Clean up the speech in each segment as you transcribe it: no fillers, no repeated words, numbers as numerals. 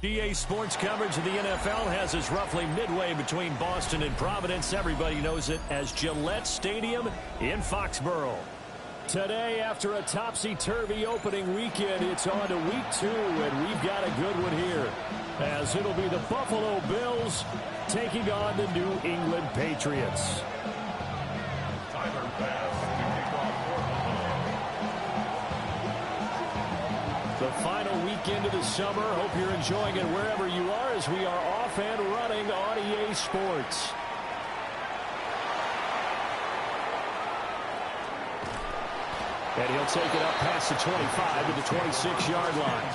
EA Sports coverage of the NFL has us roughly midway between Boston and Providence. Everybody knows it as Gillette Stadium in Foxborough. Today, after a topsy-turvy opening weekend, it's on to week 2, and we've got a good one here, as it'll be the Buffalo Bills taking on the New England Patriots. The final weekend of the summer. Hope you're enjoying it wherever you are as we are off and running on EA Sports. And he'll take it up past the 25 to the 26-yard line.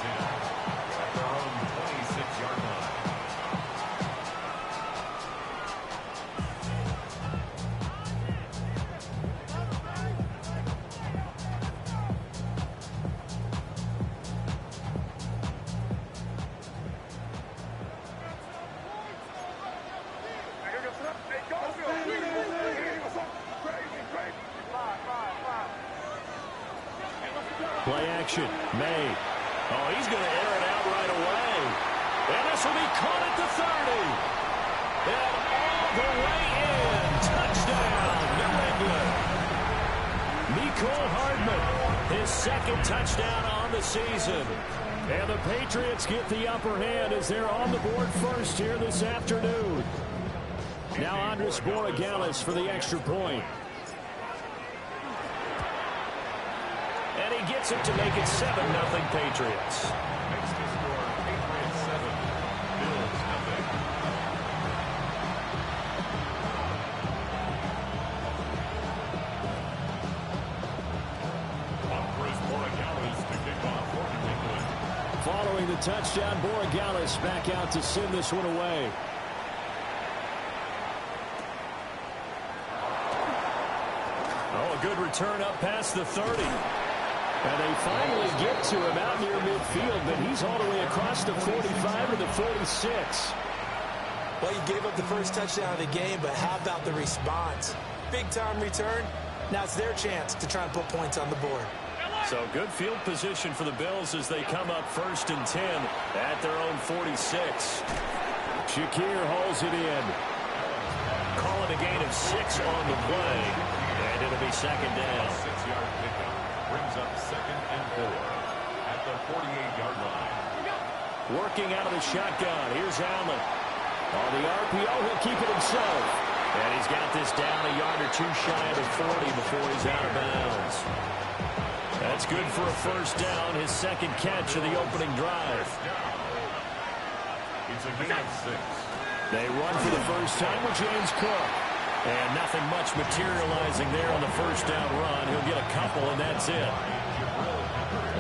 Play action. May. Oh, he's going to air it out right away. And this will be caught at the 30. And all the way in. Touchdown, New England. Mecole Hardman, his second touchdown on the season. And the Patriots get the upper hand as they're on the board first here this afternoon. Now Andres Borregales for the extra point. And he gets it to make it 7-0 Patriots. Makes the score Patriots 7, Bills 0. Following the touchdown, Borregales back out to send this one away. Oh, a good return up past the 30. And they finally get to him out near midfield, but he's all the way across the 45 to the 46. Well, you gave up the first touchdown of the game, but how about the response? Big-time return. Now it's their chance to try and put points on the board. So good field position for the Bills as they come up 1st and 10 at their own 46. Shakir hauls it in. Call it a gain of 6 on the play, and it'll be second down. 6-yard pickup. Brings up 2nd and 4 at the 48-yard line. Working out of the shotgun. Here's Allen. On the RPO, he'll keep it himself. And he's got this down a yard or 2 shy of the 40 before he's out of bounds. That's good for a first down. His second catch of the opening drive. It's a gain of 6. They run for the first time with James Cook. And nothing much materializing there on the first down run. He'll get a couple, and that's it.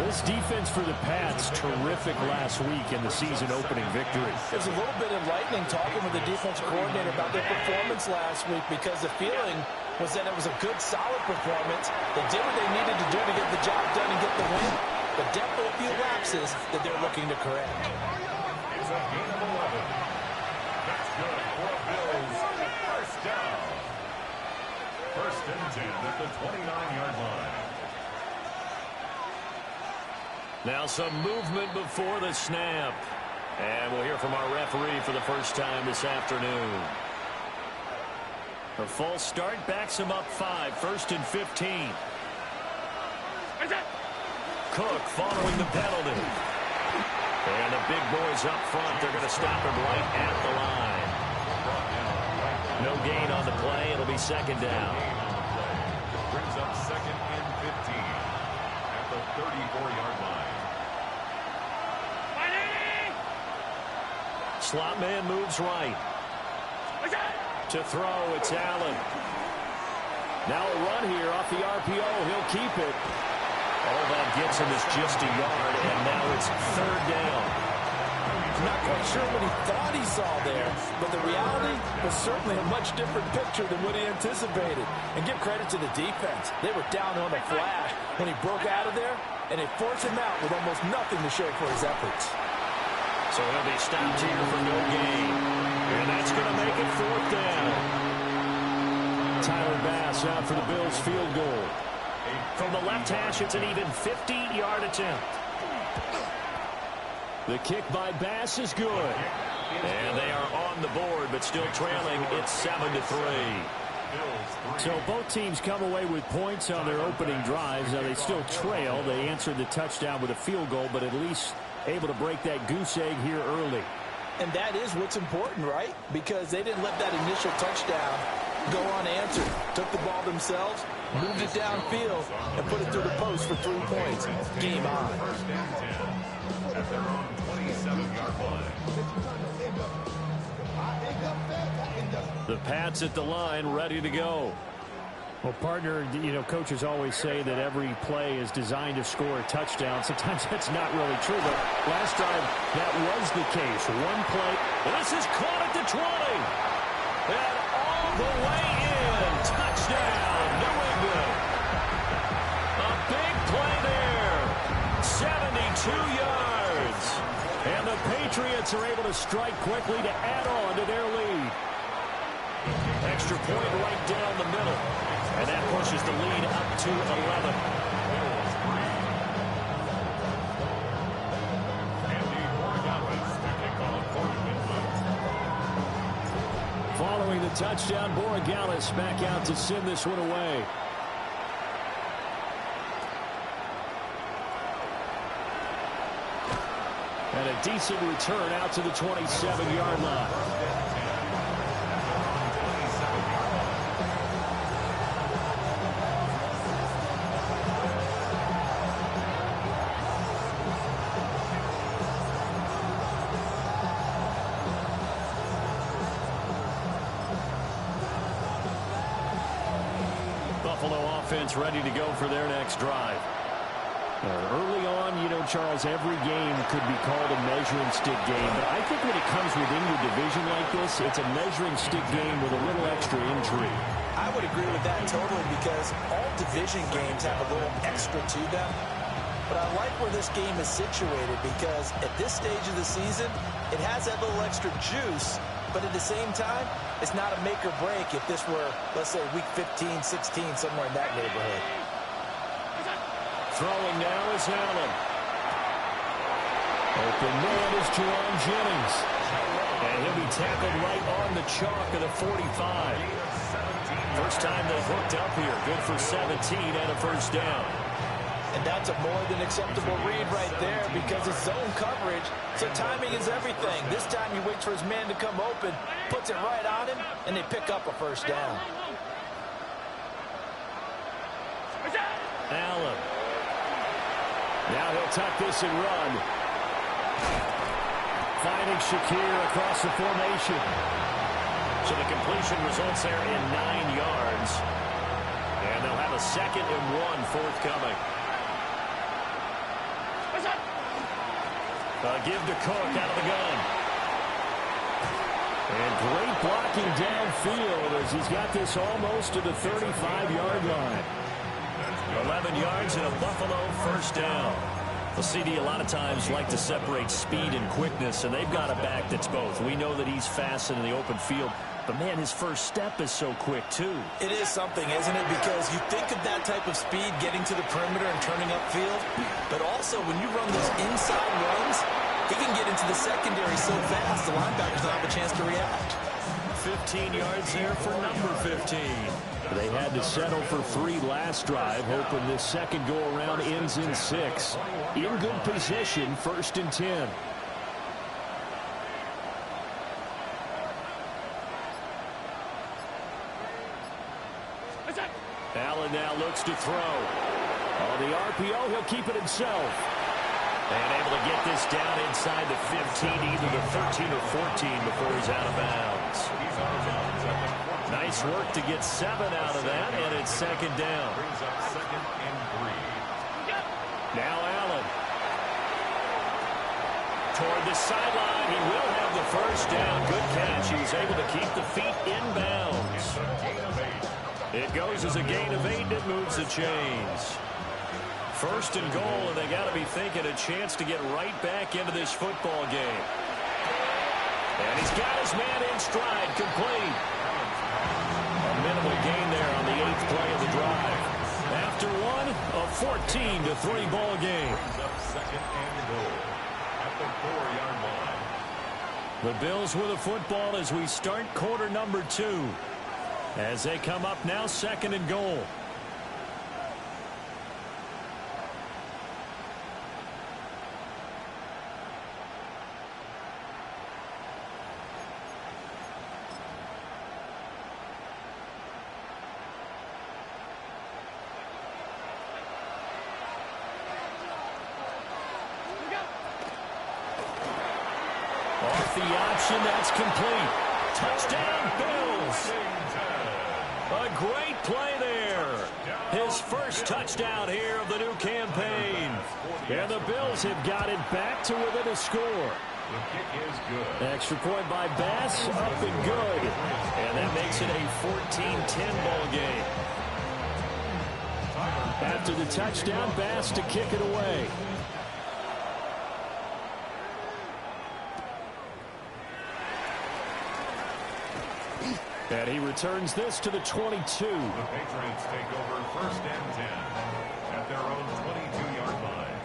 This defense for the Pats, terrific last week in the season-opening victory. There's a little bit enlightening talking with the defense coordinator about their performance last week because the feeling was that it was a good, solid performance. They did what they needed to do to get the job done and get the win, but definitely a few lapses that they're looking to correct. It's a gain of 11. That's good for a Bills first down. 1st and 10 at the 29-yard line. Now some movement before the snap. And we'll hear from our referee for the first time this afternoon. A false start backs him up 5. 1st and 15. Cook following the penalty. And the big boys up front, they're going to stop him right at the line. No gain on the play. It'll be second down. Brings up 2nd and 15 at the 34-yard line. Slot man moves right. To throw, it's Allen. Now a run here off the RPO. He'll keep it. All that gets him is just a yard, and now it's 3rd down. Not quite sure what he thought he saw there, but the reality was certainly a much different picture than what he anticipated. And give credit to the defense. They were down on a flash when he broke out of there, and they forced him out with almost nothing to show for his efforts. So he'll be stopped here for no gain. And that's going to make it 4th down. Tyler Bass out for the Bills field goal. From the left hash, it's an even 50-yard attempt. The kick by Bass is good. And they are on the board, but still trailing. It's 7-3. So both teams come away with points on their opening drives. Now they still trail. They answered the touchdown with a field goal, but at least able to break that goose egg here early. And that is what's important, right? Because they didn't let that initial touchdown go unanswered. Took the ball themselves, moved it downfield, and put it through the post for 3 points. Game on. First and 10 at their own 27-yard line. The Pats at the line, ready to go. Well, partner, you know, coaches always say that every play is designed to score a touchdown. Sometimes that's not really true, but last drive, that was the case. One play. This is caught at the 20. And all the way in. Touchdown, New England. A big play there. 72 yards. And the Patriots are able to strike quickly to add on to their lead. Extra point right down the middle. And that pushes the lead up to 11. Following the touchdown, Borregales back out to send this one away. And a decent return out to the 27-yard line. Buffalo offense ready to go for their next drive. Early on, you know, Charles, every game could be called a measuring stick game. But I think when it comes within your division like this, it's a measuring stick game with a little extra intrigue. I would agree with that totally because all division games have a little extra to them. But I like where this game is situated because at this stage of the season, it has that little extra juice. But at the same time, it's not a make or break if this were, let's say, week 15, 16, somewhere in that neighborhood. Throwing now is Allen. Open man is Jerome Jennings. And he'll be tackled right on the chalk of the 45. First time they've hooked up here. Good for 17 and a first down. And that's a more than acceptable read right there because it's zone coverage, so timing is everything. This time he waits for his man to come open, puts it right on him, and they pick up a first down. Allen. Now he'll tuck this and run. Finding Shakir across the formation. So the completion results there in 9 yards. And they'll have a 2nd and 1 forthcoming. Give to Cook out of the gun. And great blocking downfield as he's got this almost to the 35-yard line. 11 yards and a Buffalo first down. The CD a lot of times like to separate speed and quickness, and they've got a back that's both. We know that he's fast in the open field, but, man, his first step is so quick, too. It is something, isn't it? Because you think of that type of speed getting to the perimeter and turning upfield, but also when you run those inside runs, he can get into the secondary so fast the linebackers don't have a chance to react. 15 yards there for number 15. They had to settle for 3 last drive, hoping this second go-around ends in 6. In good position, 1st and 10. Allen now looks to throw. On the RPO, he'll keep it himself. And able to get this down inside the 15, either the 13 or 14 before he's out of bounds. Nice work to get 7 out of that, and it's 2nd down. Now Allen. Toward the sideline, he will have the first down. Good catch. He was able to keep the feet inbounds. It goes as a gain of 8, and it moves the chains. 1st and goal, and they got to be thinking a chance to get right back into this football game. And he's got his man in stride, complete. A minimal gain there on the 8th play of the drive. After one, a 14-3 ball game. the 4-yard line. The Bills with a football as we start quarter number 2. As they come up now, 2nd and goal. Off the option, that's complete. Touchdown, Bills. A great play there. His first touchdown here of the new campaign. And the Bills have got it back to within a score. The kick is good. Extra point by Bass, up and good. And that makes it a 14-10 ball game. After the touchdown, Bass to kick it away. And he returns this to the 22. The Patriots take over 1st and 10 at their own 22-yard line.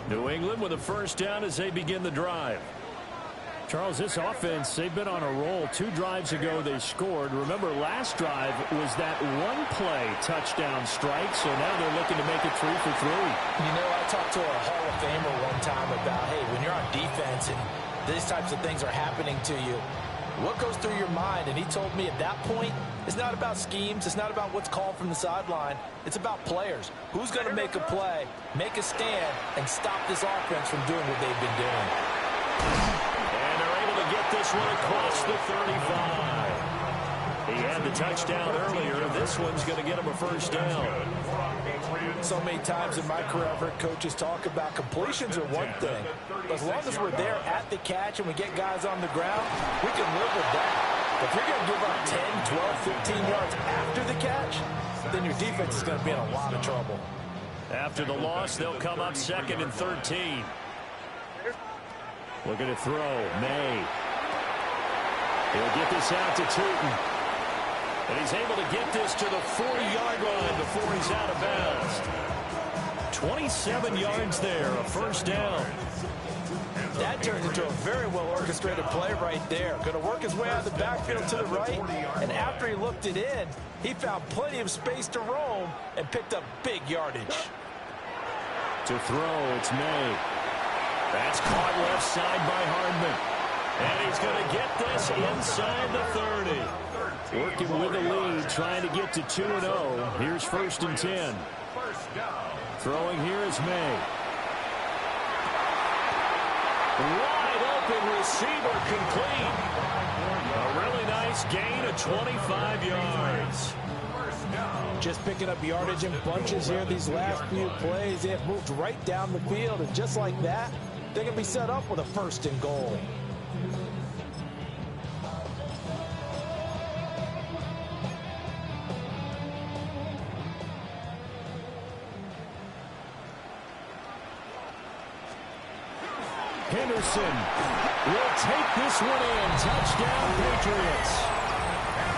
New England with a first down as they begin the drive. Charles, this offense, they've been on a roll. 2 drives ago they scored. Remember, last drive was that one-play touchdown strike, so now they're looking to make it 3 for 3. You know, I talked to a Hall of Famer one time about, hey, when you're on defense and these types of things are happening to you, what goes through your mind? And he told me at that point, it's not about schemes. It's not about what's called from the sideline. It's about players. Who's going to make a play, make a stand, and stop this offense from doing what they've been doing. And they're able to get this one across the 35. He had the touchdown earlier. This one's going to get him a first down. So many times in my career, I've heard coaches talk about completions are one thing. But as long as we're there at the catch and we get guys on the ground, we can live with that. If you're going to give up 10, 12, 15 yards after the catch, then your defense is going to be in a lot of trouble. After the loss, they'll come up 2nd and 13. Looking to throw. May. He'll get this out to Tootin. And he's able to get this to the 40-yard line before he's out of bounds. 27 yards there, a first down. That turned into a very well-orchestrated play right there. Going to work his way out of the backfield to the right. And after he looked it in, he found plenty of space to roam and picked up big yardage. To throw, it's May. That's caught left side by Hardman. And he's going to get this inside the 30. Working with the lead, trying to get to 2-0. Here's 1st and 10. Throwing here is May. Wide open receiver complete. A really nice gain of 25 yards. Just picking up yardage in bunches here these last few plays. They have moved right down the field, and just like that, they're going to be set up with a 1st and goal. Henderson will take this one in. Touchdown, Patriots.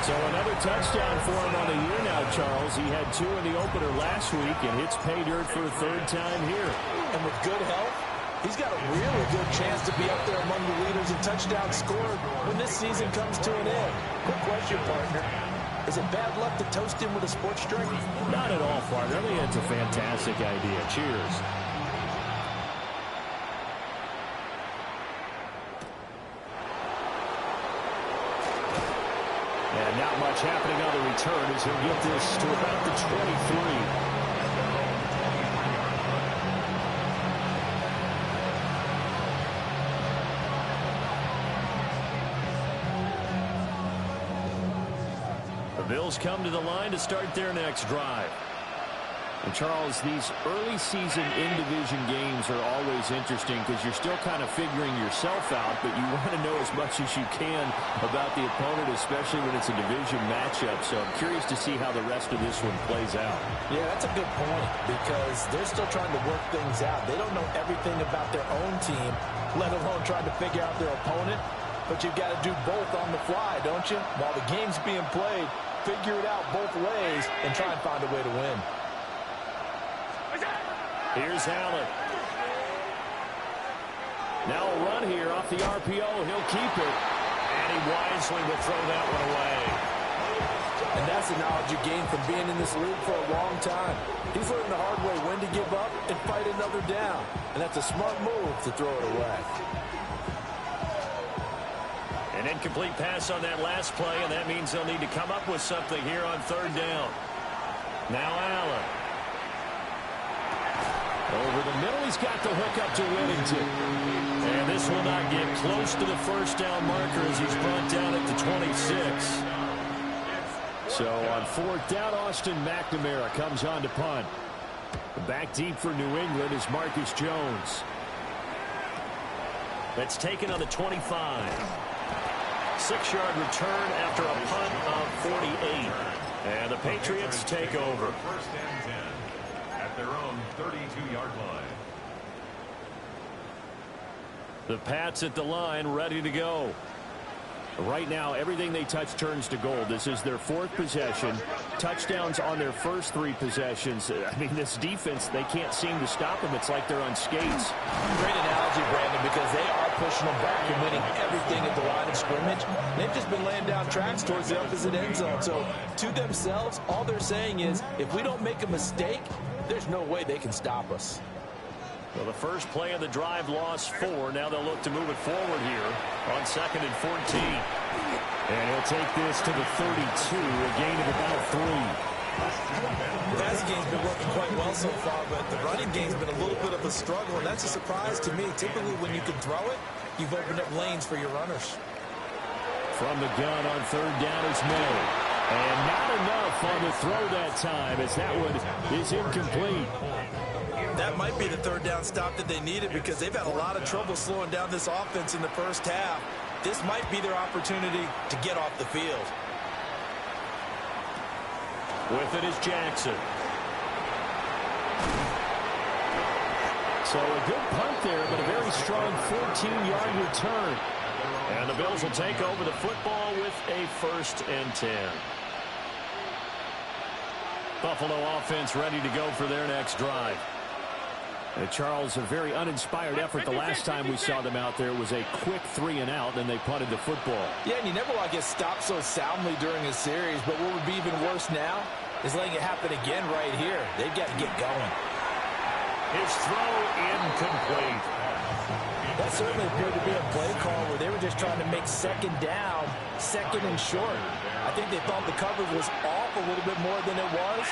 So another touchdown for him on the year now, Charles. He had 2 in the opener last week, and hits pay dirt for a 3rd time here. And with good health, he's got a really good chance to be up there among the leaders in touchdowns scored when this season comes to an end. Quick question, partner. Is it bad luck to toast him with a sports drink? Not at all, partner. I think it's a fantastic idea. Cheers. And not much happening on the return as he'll get this to about the 23. The Bills come to the line to start their next drive. And Charles, these early season in-division games are always interesting because you're still kind of figuring yourself out, but you want to know as much as you can about the opponent, especially when it's a division matchup. So I'm curious to see how the rest of this one plays out. Yeah, that's a good point because they're still trying to work things out. They don't know everything about their own team, let alone trying to figure out their opponent. But you've got to do both on the fly, don't you? While the game's being played, figure it out both ways and try and find a way to win. Here's Allen. Now a run here off the RPO. He'll keep it. And he wisely will throw that one away. And that's the knowledge you gain from being in this league for a long time. He's learned the hard way when to give up and fight another down. And that's a smart move to throw it away. An incomplete pass on that last play, and that means they'll need to come up with something here on third down. Now Allen. Over the middle, he's got the hook up to Whittington. And this will not get close to the first down marker as he's brought down at the 26. So on fourth down, Austin McNamara comes on to punt. Back deep for New England is Marcus Jones. That's taken on the 25. 6-yard return after a punt of 48. And the Patriots take over. First and 10 at their own 32-yard line. The Pats at the line, ready to go. Right now, everything they touch turns to gold. This is their fourth possession. Touchdowns on their first 3 possessions. I mean, this defense, they can't seem to stop them. It's like they're on skates. Great analogy, Brandon, because they are pushing them back and winning everything at the line of scrimmage. They've just been laying down tracks towards the opposite end zone. So, to themselves, all they're saying is, if we don't make a mistake, there's no way they can stop us. Well, the first play of the drive lost 4. Now they'll look to move it forward here on 2nd and 14. And he'll take this to the 32, a gain of about 3. The passing game's been working quite well so far, but the running game's been a little bit of a struggle, and that's a surprise to me. Typically, when you can throw it, you've opened up lanes for your runners. From the gun on third down is May. And not enough on the throw that time, as that one is incomplete. That might be the third down stop that they needed, because they've had a lot of trouble slowing down this offense in the first half. This might be their opportunity to get off the field. With it is Jackson. So a good punt there, but a very strong 14-yard return. And the Bills will take over the football with a 1st and 10. Buffalo offense ready to go for their next drive. Charles, a very uninspired effort. The last time we saw them out there was a quick 3 and out, then they punted the football. Yeah, and you never want to get stopped so soundly during a series, but what would be even worse now is letting it happen again right here. They've got to get going. His throw incomplete. That certainly appeared to be a play call where they were just trying to make second down, 2nd and short. I think they thought the coverage was off a little bit more than it was.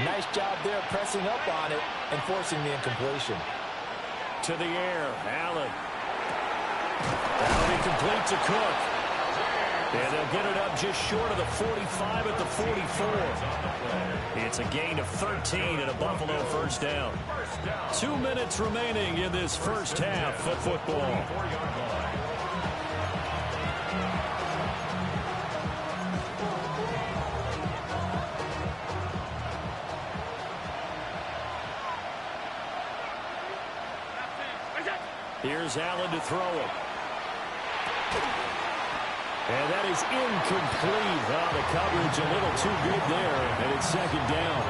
Nice job there pressing up on it and forcing the incompletion. To the air, Allen. That'll be complete to Cook. And they'll get it up just short of the 45 at the 44. It's a gain of 13 and a Buffalo first down. 2 minutes remaining in this first half of football. Here's Allen to throw it. And that is incomplete. The coverage a little too good there, and it's 2nd down.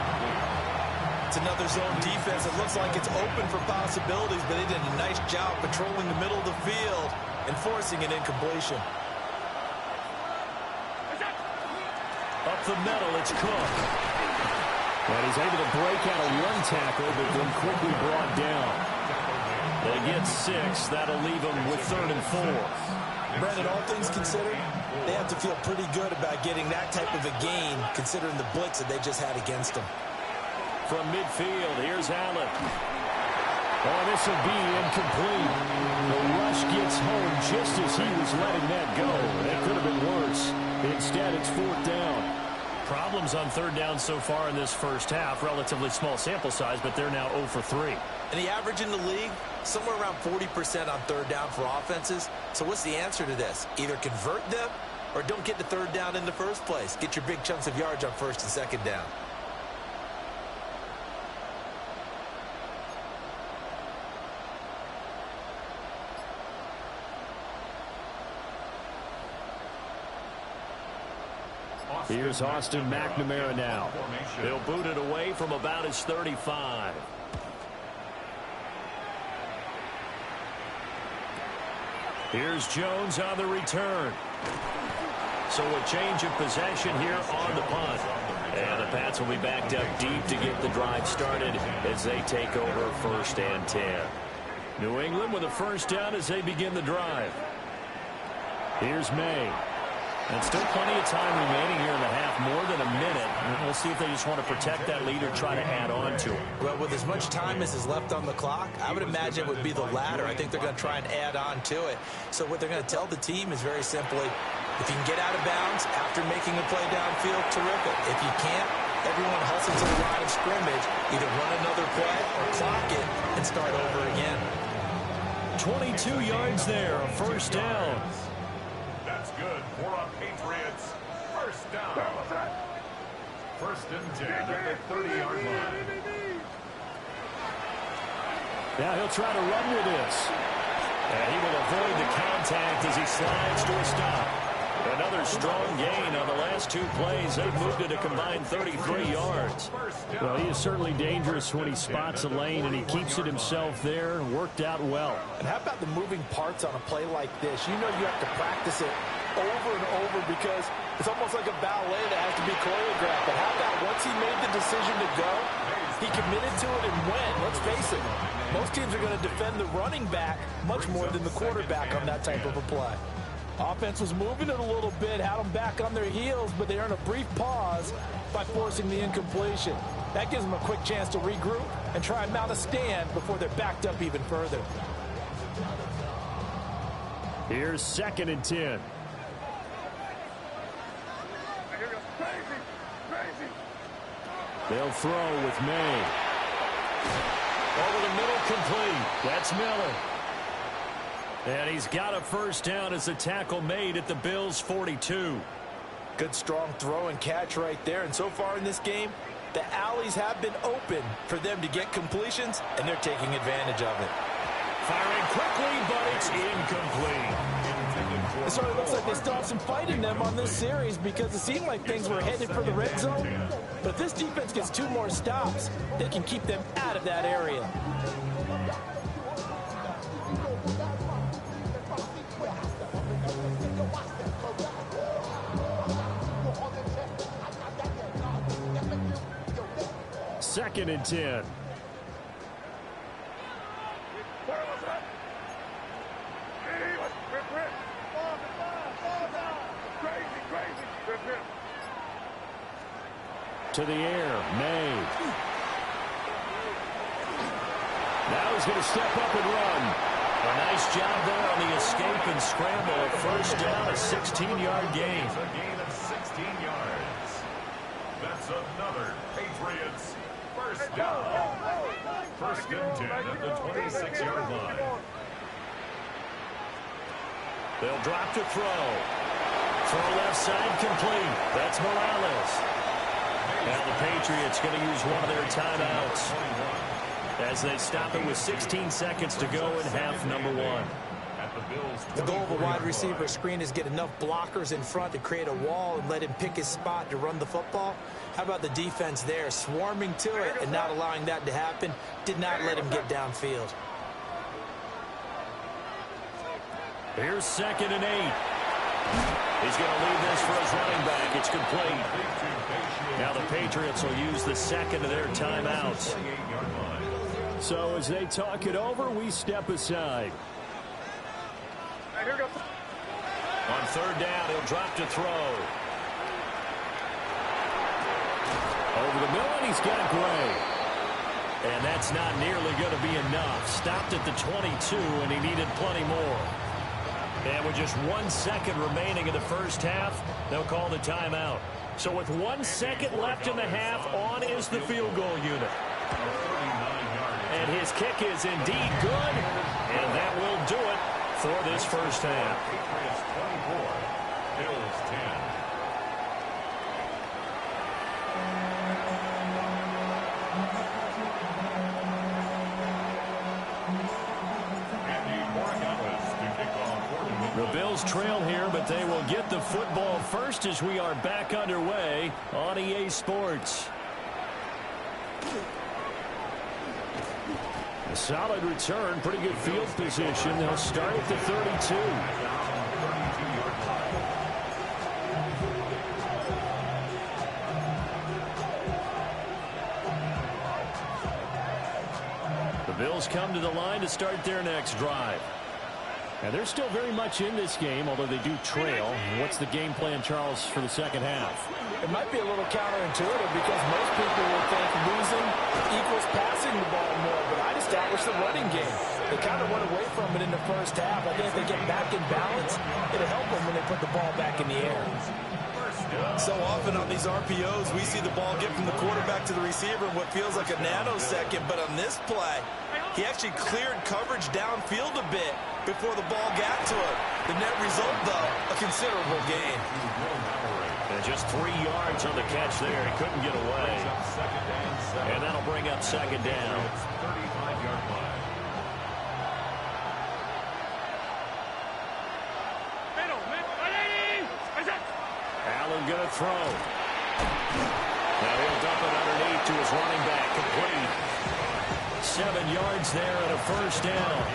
It's another zone defense. It looks like it's open for possibilities, but they did a nice job patrolling the middle of the field and forcing an incompletion. Up the middle, it's Cook. And he's able to break out of 1 tackle, but then quickly brought down. They get 6. That'll leave them with 3rd and 4. Brandon, all things considered, they have to feel pretty good about getting that type of a gain, considering the blitz that they just had against them. From midfield, here's Allen. Oh, this will be incomplete. The rush gets home just as he was letting that go. That could have been worse. Instead, it's 4th down. Problems on 3rd down so far in this first half. Relatively small sample size, but they're now 0 for 3. And the average in the league, somewhere around 40% on 3rd down for offenses. So what's the answer to this? Either convert them or don't get to 3rd down in the first place. Get your big chunks of yards on 1st and 2nd down. Here's Austin McNamara now. They'll boot it away from about his 35. Here's Jones on the return. So a change of possession here on the punt. And the Pats will be backed up deep to get the drive started as they take over 1st and 10. New England with a first down as they begin the drive. Here's May. And still plenty of time remaining here in the half, more than a minute. We'll see if they just want to protect that lead or try to add on to it. Well, with as much time as is left on the clock, I would imagine it would be the latter. I think they're going to try and add on to it. So what they're going to tell the team is very simply, if you can get out of bounds after making a play downfield, terrific. If you can't, everyone hustle to the line of scrimmage, either run another play or clock it and start over again. 22 yards there, a first down. That's good for a Patriots first down. 1st and 10 at the 30-yard line. Now he'll try to run with this. And he will avoid the contact as he slides to a stop. Another strong gain on the last 2 plays. They've moved it a combined 33 yards. Well, he is certainly dangerous when he spots a lane, and he keeps it himself there. Worked out well. And how about the moving parts on a play like this? You know you have to practice it over and over because it's almost like a ballet that has to be choreographed. But how about once he made the decision to go, he committed to it and went. Let's face it, most teams are going to defend the running back much more than the quarterback on that type of a play. Offense was moving it a little bit, had them back on their heels, but they earned a brief pause by forcing the incompletion. That gives them a quick chance to regroup and try and mount a stand before they're backed up even further. Here's 2nd and 10. They'll throw with May. Over the middle, complete. That's Miller. And he's got a first down as the tackle made at the Bills' 42. Good strong throw and catch right there. And so far in this game, the alleys have been open for them to get completions, and they're taking advantage of it. Firing quickly, but it's incomplete. It sort of looks like they still have some fight in them on this series because it seemed like things were headed for the red zone. But if this defense gets 2 more stops, they can keep them out of that area. Second and 10. To the air, May. Now he's going to step up and run. A nice job there on the escape and scramble. A first down, a 16-yard gain. A gain of 16 yards. That's another Patriots first down. 1st and 10 at the 26-yard line. They'll drop to throw. Throw left side complete. That's Morales. Now the Patriots going to use one of their timeouts as they stop it with 16 seconds to go in half number 1. The goal of a wide receiver screen is get enough blockers in front to create a wall and let him pick his spot to run the football. How about the defense there, swarming to it and not allowing that to happen? Did not let him get downfield. Here's 2nd and 8. He's going to leave this for his running back. It's complete. Now the Patriots will use the second of their timeouts. So as they talk it over, we step aside. On 3rd down, he'll drop to throw. Over the middle, and he's got Gray. And that's not nearly going to be enough. Stopped at the 22, and he needed plenty more. And with just 1 second remaining in the first half, they'll call the timeout. So with 1 second left in the half, on is the field goal unit. And his kick is indeed good, and that will do it for this first half. Patriots 24, Bills 10. The Bills trail here, but they will get the football first as we are back underway on EA Sports. A solid return, pretty good field position. They'll start at the 32. The Bills come to the line to start their next drive. And they're still very much in this game, although they do trail. What's the game plan, Charles, for the second half? It might be a little counterintuitive because most people would think losing equals passing the ball more, but I'd establish the running game. They kind of went away from it in the first half. I think if they get back in balance, it'll help them when they put the ball back in the air. So often on these RPOs, we see the ball get from the quarterback to the receiver in what feels like a nanosecond, but on this play, he actually cleared coverage downfield a bit before the ball got to him. The net result, though, a considerable gain. And just 3 yards on the catch there. He couldn't get away. And that'll bring up second down. 35-yard line. Allen going to throw. Now he'll dump it underneath to his running back. Complete. 7 yards there and a first down.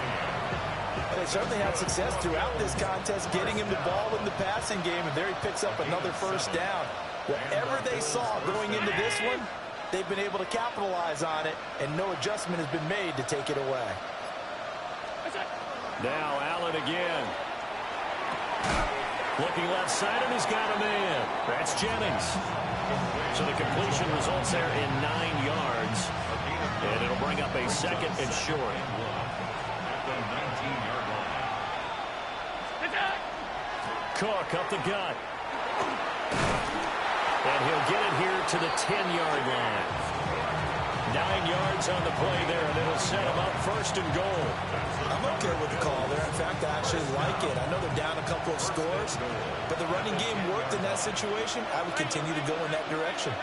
They certainly had success throughout this contest getting him the ball in the passing game, and there he picks up another first down. Whatever they saw going into this one, they've been able to capitalize on it, and no adjustment has been made to take it away. Now Allen again. Looking left side, and he's got a man. That's Jennings. So the completion results there in 9 yards. And it'll bring up a second and short. At the 19-yard line. Cook up the gut. And he'll get it here to the 10-yard line. 9 yards on the play there, and it'll set him up first and goal. I'm okay with the call there. In fact, I actually like it. I know they're down a couple of scores, but the running game worked in that situation. I would continue to go in that direction.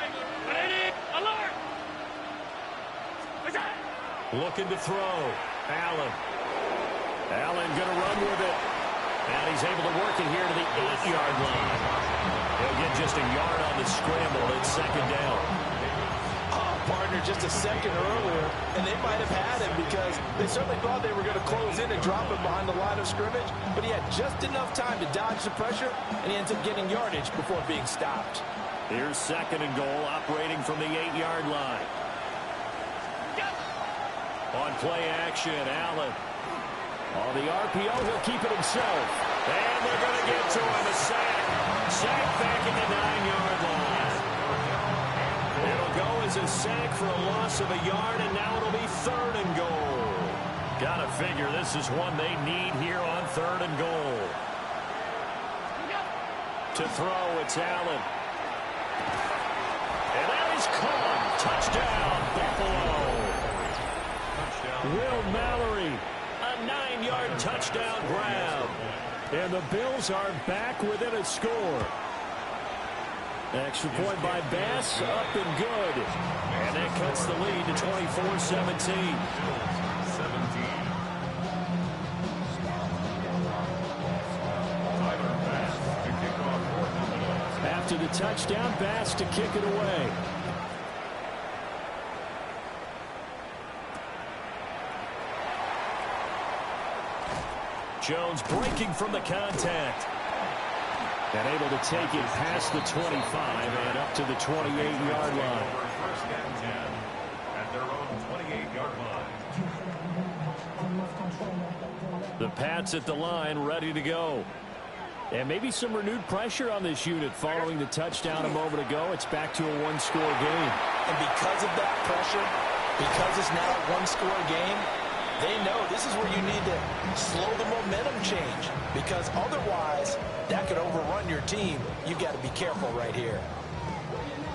Looking to throw. Allen. Allen going to run with it. And he's able to work it here to the 8-yard line. He'll get just a yard on the scramble. It's second down. Partner just a second earlier, and they might have had him because they certainly thought they were going to close in and drop him behind the line of scrimmage, but he had just enough time to dodge the pressure, and he ends up getting yardage before being stopped. Here's second and goal, operating from the 8-yard line. On play action, Allen. On the RPO, he'll keep it himself. And they're going to get to him, a sack. Sack back at the 9-yard line. It'll go as a sack for a loss of a yard, and now it'll be third and goal. Gotta figure this is one they need here on third and goal. To throw, it's Allen. And that is caught. Touchdown, Buffalo. Will Mallory, a 9-yard touchdown grab. And the Bills are back within a score. Extra point by Bass, up and good. And that cuts the lead to 24-17. After the touchdown, Bass to kick it away. Jones breaking from the contact. And able to take it past the 25 and up to the 28-yard line. First and 10 at their own 28-yard line. The Pats at the line, ready to go. And maybe some renewed pressure on this unit following the touchdown a moment ago. It's back to a one-score game. And because of that pressure, because it's now a one-score game, they know this is where you need to slow the momentum change, because otherwise that could overrun your team. You've got to be careful right here.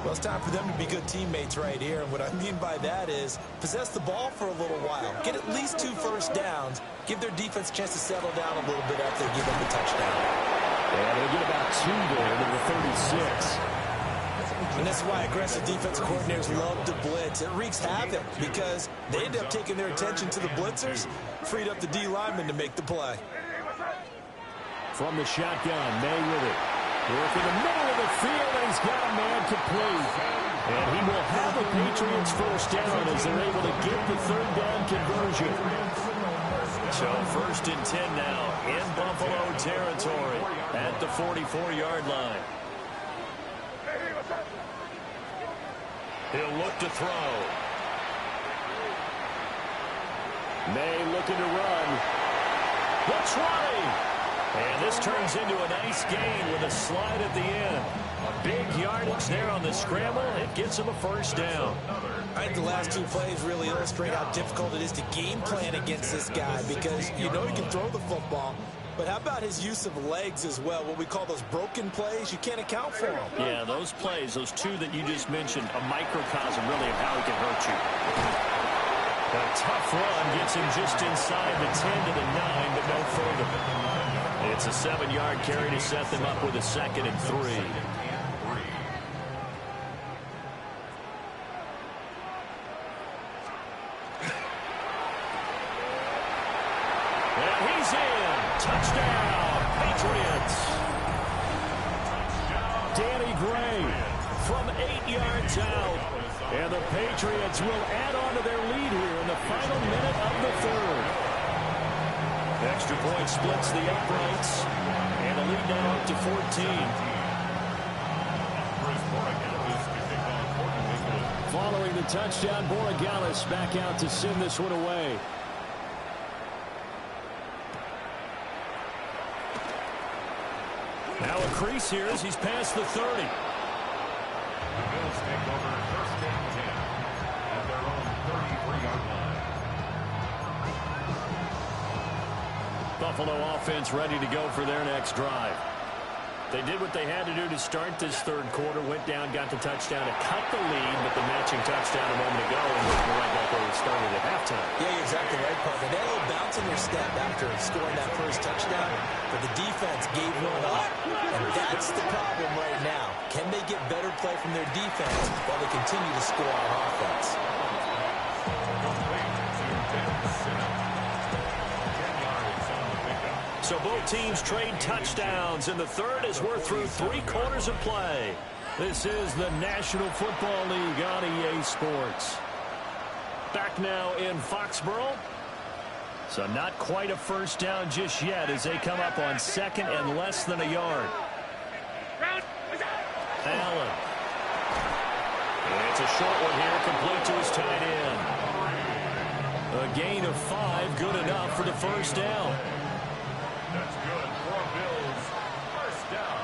Well, it's time for them to be good teammates right here, and what I mean by that is possess the ball for a little while, get at least 2 first downs, give their defense a chance to settle down a little bit after they give them the touchdown. And they'll get about 2 there to the 36. And that's why aggressive defensive coordinators love to blitz. It wreaks havoc because they end up taking their attention to the blitzers, freed up the D lineman to make the play. From the shotgun, May with it. Work in the middle of the field, and he's got a man complete. And he will have a Patriots first down as they're able to get the third down conversion. So 1st and 10 now in Buffalo territory at the 44-yard line. He'll look to throw. May looking to run. Looks running. And this turns into a nice gain with a slide at the end. A big yardage there on the scramble. It gets him a first down. I think the last 2 plays really illustrate how difficult it is to game plan against this guy because you know he can throw the football. But how about his use of legs as well? What we call those broken plays, you can't account for them. Yeah, those plays, those 2 that you just mentioned, a microcosm really of how he can hurt you. A tough run gets him just inside the 10 to the 9, but no further. It's a 7-yard carry to set them up with a 2nd and 3. And he's in. Touchdown, Patriots. Danny Gray from 8 yards out. And the Patriots will add on to their lead here in the final minute of the 3rd. Extra point splits the uprights. And a lead now up to 14. Following the touchdown, Borregales back out to send this one away. Now a crease here as he's past the 30. The Bills take over 1st and 10 at their own 33-yard line. Buffalo offense ready to go for their next drive. They did what they had to do to start this 3rd quarter, went down, got the touchdown to cut the lead, but the matching touchdown a moment ago, and we're right back where we started at halftime. Yeah, you're exactly right, partner. They had a little bounce in their step after scoring that first touchdown, but the defense gave one up, and that's the problem right now. Can they get better play from their defense while they continue to score on offense? So both teams trade touchdowns, and the 3rd as we're through 3 quarters of play. This is the National Football League on EA Sports. Back now in Foxborough. So not quite a first down just yet as they come up on 2nd and less than a yard. Allen. And it's a short one here, complete to his tight end. A gain of 5, good enough for the first down. That's good for Bills. First down.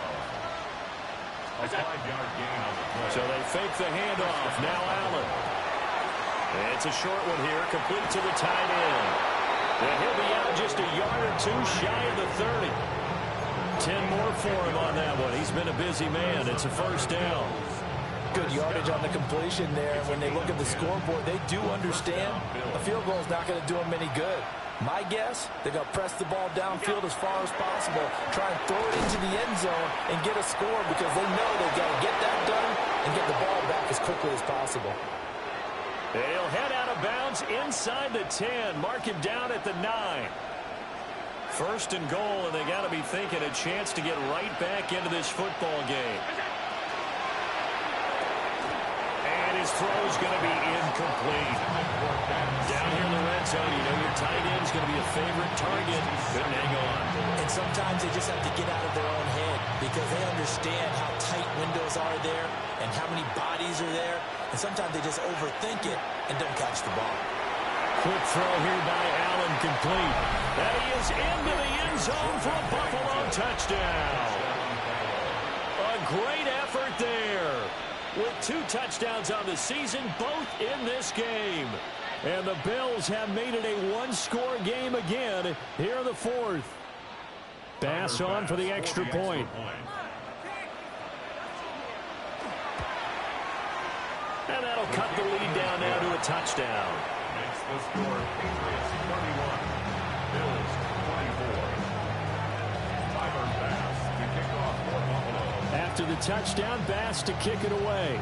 A 5-yard gain on the play. So they fake the handoff. Now Allen. It's a short one here, complete to the tight end. And he'll be out just a yard or 2 shy of the 30. 10 more for him on that one. He's been a busy man. It's a first down. Good yardage on the completion there. When they look at the scoreboard, they do understand a field goal is not going to do them any good. My guess, they're going to press the ball downfield as far as possible, try and throw it into the end zone and get a score because they know they've got to get that done and get the ball back as quickly as possible. They'll head out of bounds inside the 10. Mark him down at the 9. 1st and goal, and they got to be thinking a chance to get right back into this football game. And his throw's going to be incomplete. Down here in the red zone, you know your tight end's going to be a favorite target. Couldn't hang on. And sometimes they just have to get out of their own head because they understand how tight windows are there and how many bodies are there. And sometimes they just overthink it and don't catch the ball. Quick throw here by Allen, complete. And he is into the end zone for a Buffalo touchdown. A great effort there. With 2 touchdowns on the season, both in this game. And the Bills have made it a 1-score game again here in the 4th. Bass on for the extra point. And that'll cut the lead down now to a touchdown. Makes the score Patriots 31, Bills 24. Tyler Bass to kick off for Buffalo. After the touchdown, Bass to kick it away.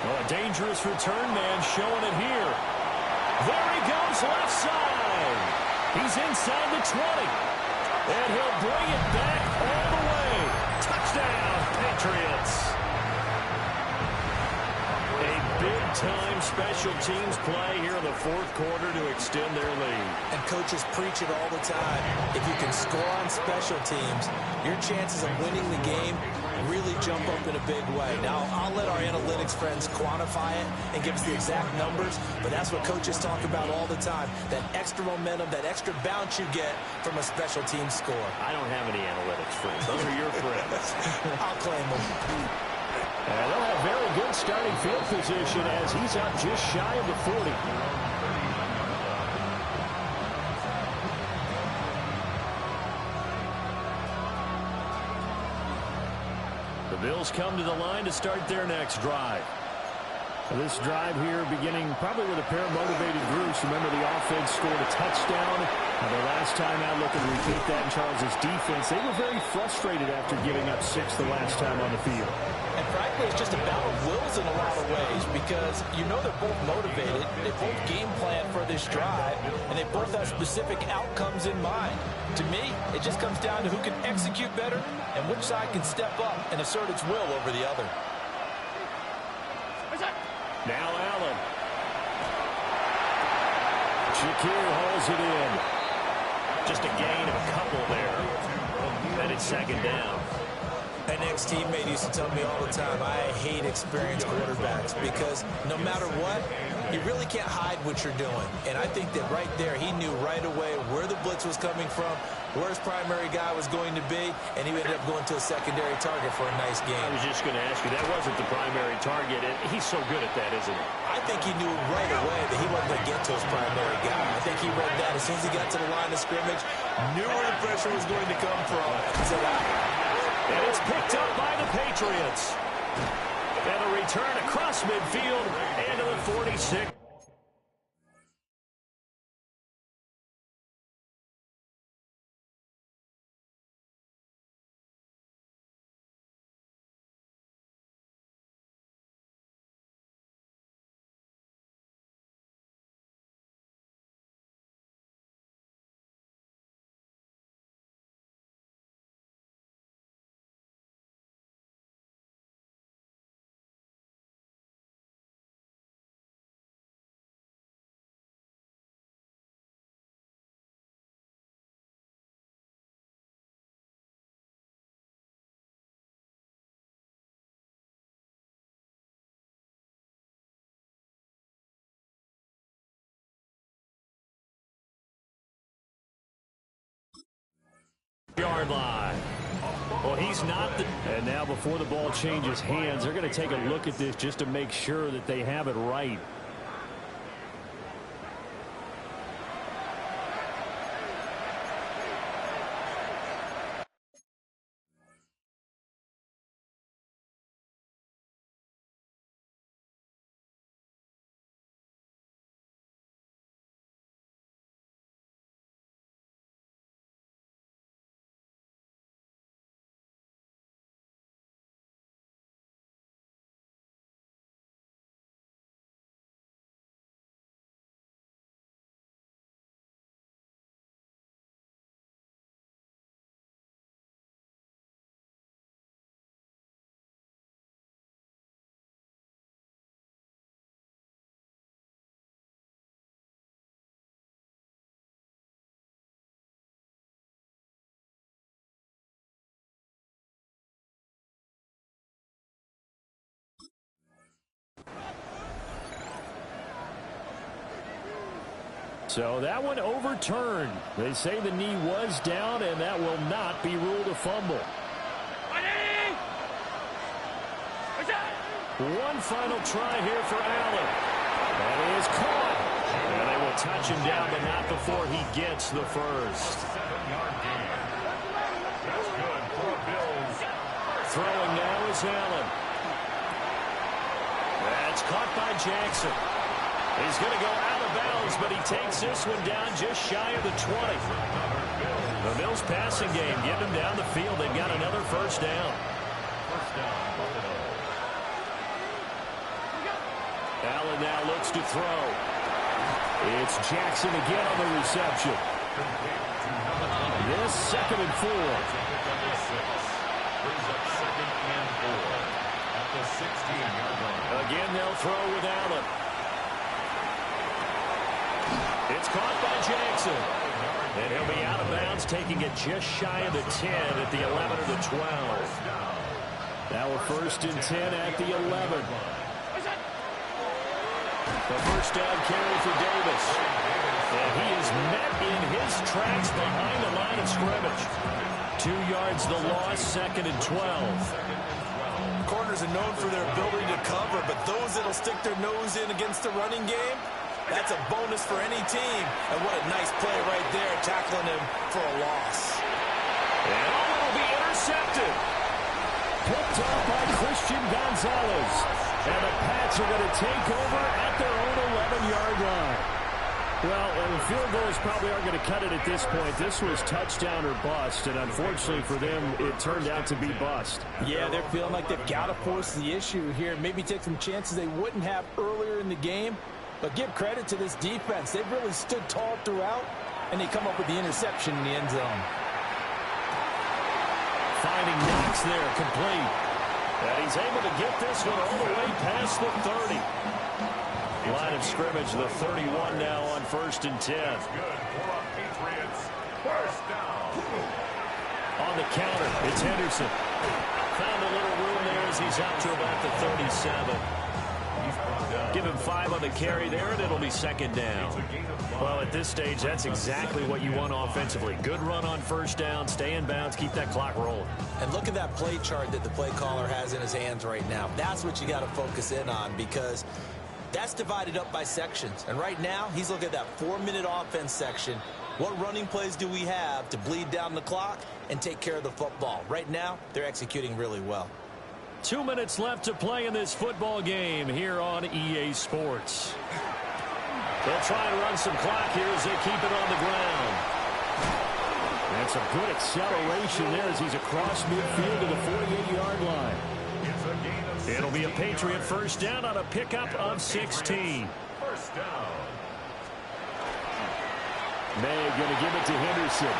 Well, a dangerous return man showing it here. There he goes left side. He's inside the 20. And he'll bring it back all the way. Touchdown, Patriots. A big-time special teams play here in the fourth quarter to extend their lead. And coaches preach it all the time. If you can score on special teams, your chances of winning the game really jump up in a big way. Now, I'll let our analytics friends quantify it and give us the exact numbers, but that's what coaches talk about all the time, that extra momentum, that extra bounce you get from a special team score. I don't have any analytics friends. Those are your friends. I'll claim them. And they'll have very good starting field position as he's up just shy of the 40. The Bills come to the line to start their next drive. This drive here beginning probably with a pair of motivated groups. Remember, the offense scored a touchdown. And the last time out, looking to repeat that in Charles' defense, they were very frustrated after giving up 6 the last time on the field. And frankly, it's just a battle of wills in a lot of ways because you know they're both motivated, they both game plan for this drive, and they both have specific outcomes in mind. To me, it just comes down to who can execute better and which side can step up and assert its will over the other. Now Allen. Shakir hauls it in. Just a gain of a couple there. And it's second down. An ex-teammate used to tell me all the time, I hate experienced quarterbacks because no matter what, you really can't hide what you're doing. And I think that right there, he knew right away where the blitz was coming from, where his primary guy was going to be, and he ended up going to a secondary target for a nice game. I was just going to ask you, that wasn't the primary target, and he's so good at that, isn't he? I think he knew right away that he wasn't going to get to his primary guy. I think he read that as soon as he got to the line of scrimmage, knew where the pressure was going to come from, and said, and it's picked up by the Patriots. And a return across midfield and to the 46. Yard line. Well, he's not the... And now before the ball changes hands, they're going to take a look at this just to make sure that they have it right. So that one overturned. They say the knee was down, and that will not be ruled a fumble. One final try here for Allen. And he is caught. And they will touch him down, but not before he gets the first. 7-yard gain. That's good for the Bills. Throwing now is Allen. That's caught by Jackson. He's going to go out of bounds, but he takes this one down just shy of the 20. The Bills passing game getting them down the field. They've got another first down. First down, Buffalo. Allen now looks to throw. It's Jackson again on the reception. This 2nd and 4. Brings up 2nd and 4 at the 16-yard line. Again, they'll throw with Allen. It's caught by Jackson. And he'll be out of bounds, taking it just shy of the 10 at the 11 or the 12. Now a 1st and 10 at the 11. The first down carry for Davis. And he is met in his tracks behind the line of scrimmage. 2 yards the loss, 2nd and 12. Corners are known for their ability to cover, but those that'll stick their nose in against the running game, that's a bonus for any team. And what a nice play right there, tackling him for a loss. And it'll be intercepted. Picked off by Christian Gonzalez. And the Pats are going to take over at their own 11-yard line. Well, and field goals probably aren't going to cut it at this point. This was touchdown or bust, and unfortunately for them, it turned out to be bust. Yeah, they're feeling like they've got to force the issue here. Maybe take some chances they wouldn't have earlier in the game. But give credit to this defense. They've really stood tall throughout, and they come up with the interception in the end zone. Finding Knox there, complete. And he's able to get this one all the way past the 30. Line of scrimmage, the 31 now on 1st and 10. Good for a Patriots. First down. On the counter, it's Henderson. Found a little room there as he's out to about the 37. Give him 5 on the carry there, and it'll be 2nd down. Well, at this stage, that's exactly what you want offensively. Good run on 1st down, stay in bounds, keep that clock rolling. And look at that play chart that the play caller has in his hands right now. That's what you got to focus in on, because that's divided up by sections. And right now, he's looking at that 4-minute offense section. What running plays do we have to bleed down the clock and take care of the football? Right now, they're executing really well. 2 minutes left to play in this football game here on EA Sports. They'll try and run some clock here as they keep it on the ground. And some good acceleration there as he's across midfield to the 48-yard line. It'll be a Patriot 1st down on a pickup of 16. First down. May going to give it to Henderson.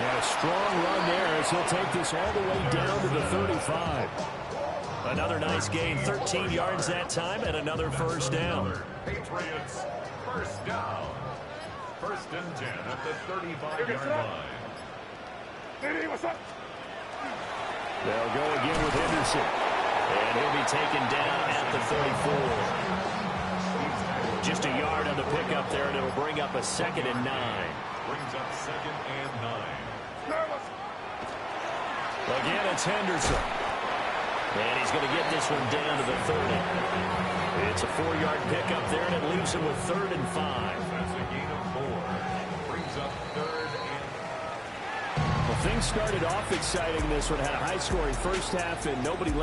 And a strong run there as he'll take this all the way down to the 35. Another nice gain, 13 yards that time, and another 1st down. Patriots, 1st down. 1st and 10 at the 35-yard line. They'll go again with Henderson. And he'll be taken down at the 34. Just a yard on the pickup there, and it'll bring up a 2nd and 9. Brings up 2nd and 9. Again, it's Henderson. And he's going to get this one down to the 30. It's a 4-yard pickup there, and it leaves him with 3rd and 5. That's a gain of 4. Brings up 3rd and... Well, things started off exciting. This one had a high-scoring first half, and nobody left.